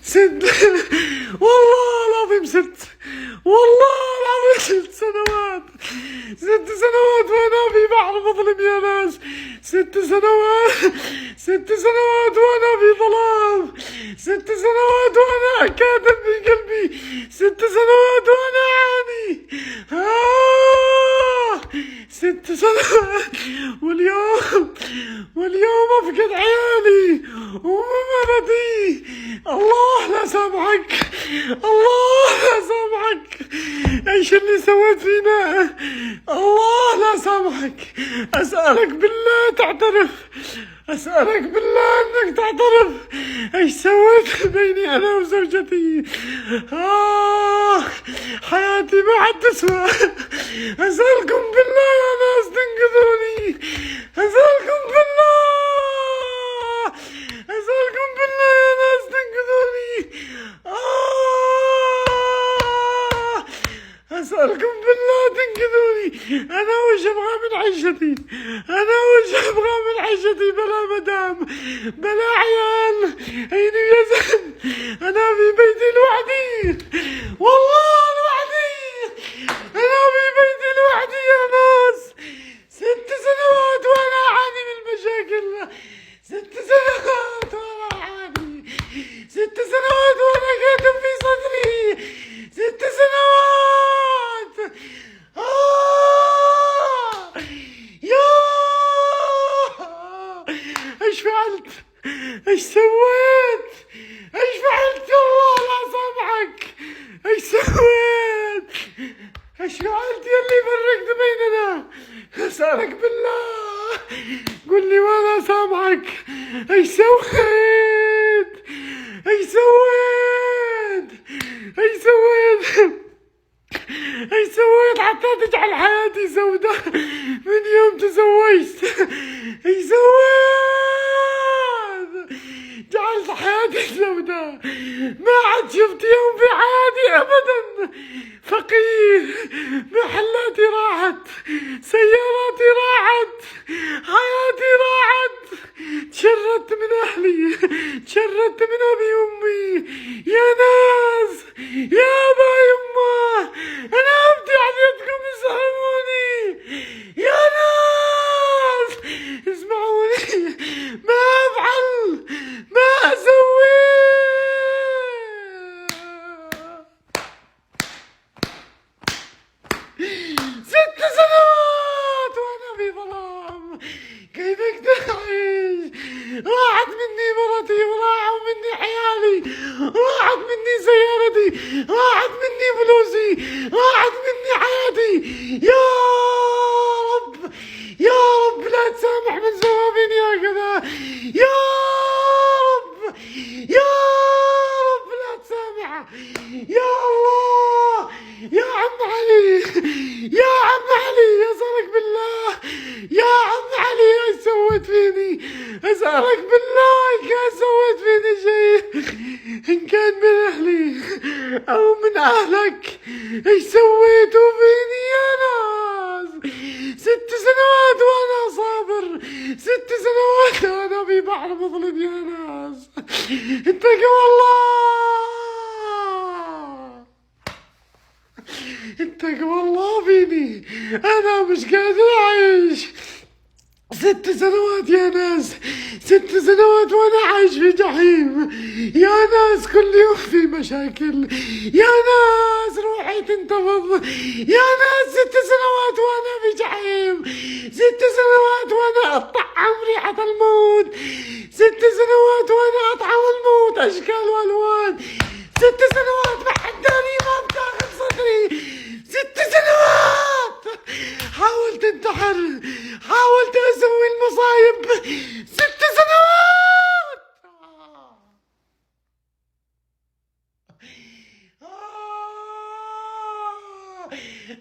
ست والله العظيم والله العظيم 6 سنوات. 6 سنوات وانا في بحر مظلم يا ناس. 6 سنوات. 6 سنوات وانا في ظلام. 6 سنوات وانا كاتم في قلبي. 6 سنوات وانا اعاني. 6 سنوات. واليوم افقد عيالي ومرضي. الله لا سامحك. الله لا سامحك. ايش اللي سويت فينا؟ الله لا سامحك. اسألك بالله تعترف. اسألك بالله انك تعترف. ايش سويت بيني انا وزوجتي؟ حياتي ما عاد تسوى. اسألكم بالله يا ناس تنقذوني. اسألكم بالله. اسألكم بالله يا ناس تنقذوني. اسألكم بالله تنقذوني. انا وش ابغى من عيشتي؟ انا وش ابغى من عيشتي بلا مدام بلا عيال؟ عيني يا زلم. انا في بيتي لوحدي. والله لوحدي. انا في بيتي لوحدي يا ناس. 6 سنوات وانا اعاني من المشاكل. 6 سنوات وانا اعاني. 6 سنوات وانا كاتم في صدري. 6 سنوات. يا ايش فعلت؟ ايش سويت؟ ايش فعلت؟ الله لا سامحك. ايش سويت؟ ايش فعلت يلي فرقت بيننا؟ اسألك بالله قل لي وانا سامحك. ايش سويت؟ ايش سويت؟ ايش سويت؟ ايش سويت حتى تجعل حياتي سوداء من يوم تزوجت؟ ايش سويت؟ جعلت حياتي سوداء. ما عاد شفت يوم في حياتي ابدا. فقير. محلاتي راحت. سياراتي راحت. حياتي راحت. تشردت من اهلي. تشردت من ابي وامي. يا ناس يا ابا يما انا ابدي عليكم اسمعوني. يا ناس اسمعوني. ما افعل ما اسوي. 6 سنوات وانا في ظلام. كيف اقدر اعيش؟ راحت مني مرتي وراحوا مني عيالي. راحت مني سيارتي. راحت مني فلوسي. راحت مني حياتي. يا رب يا رب لا تسامح من سوى فيني هكذا. يا رب يا رب لا تسامح. يا الله يا عم علي. يا عم علي اسألك بالله. يا عم علي ايش سويت فيني؟ اسألك بالله ان كان سويت فيني شيء ان كان من اهلي او من اهلك. ايش سويتوا فيني يا ناس؟ 6 سنوات وانا صابر. 6 سنوات وانا في بحر مظلم يا ناس. اتقوا الله. اتقوا الله فيني. انا مش قادر اعيش. 6 سنوات يا ناس. 6 سنوات وانا عايش في جحيم. يا ناس كل يوم في مشاكل. يا ناس روحي تنتفض. يا ناس 6 سنوات وانا في جحيم. 6 سنوات وانا اطعم ريحة الموت. 6 سنوات وانا اطعم الموت اشكال والوان. 6 سنوات ما حد داري ما بداخل صدري. 6 سنوات حاولت انتحر. حاولت اسوي المصايب. 6 سنوات.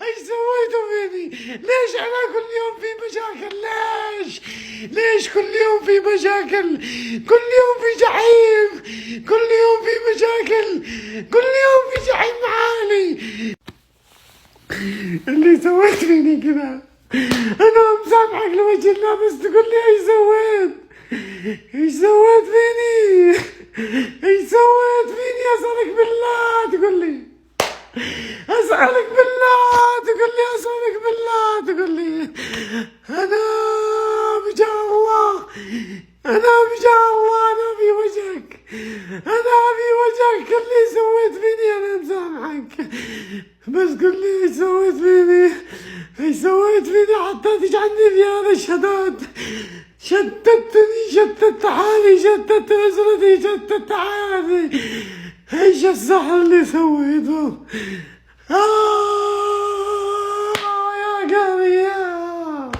ايش سويتوا فيني؟ ليش انا كل يوم في مشاكل؟ ليش كل يوم في مشاكل؟ كل يوم في جحيم. كل يوم في مشاكل. كل يوم في جحيم عالي. اللي سويت فيني كذا انا مسامحك لوجه الله بس تقول لي ايش سويت؟ ايش سويت فيني؟ ايش سويت فيني أسألك بالله تقول لي، أسألك بالله تقول لي، أسألك بالله تقول لي أنا بجاه الله، أنا بجاه الله أنا أبي وجهك، أنا أبي وجهك. قل لي سويت فيني أنا مسامحك، بس قل لي ايش سويت فيني، ايش سويت فيني حتى تجعلني في هذا الشتات. شتتني، شتت حالي، شتت أسرتي، شتت حياتي. ايش السحر اللي سويته؟ يا قلبي يا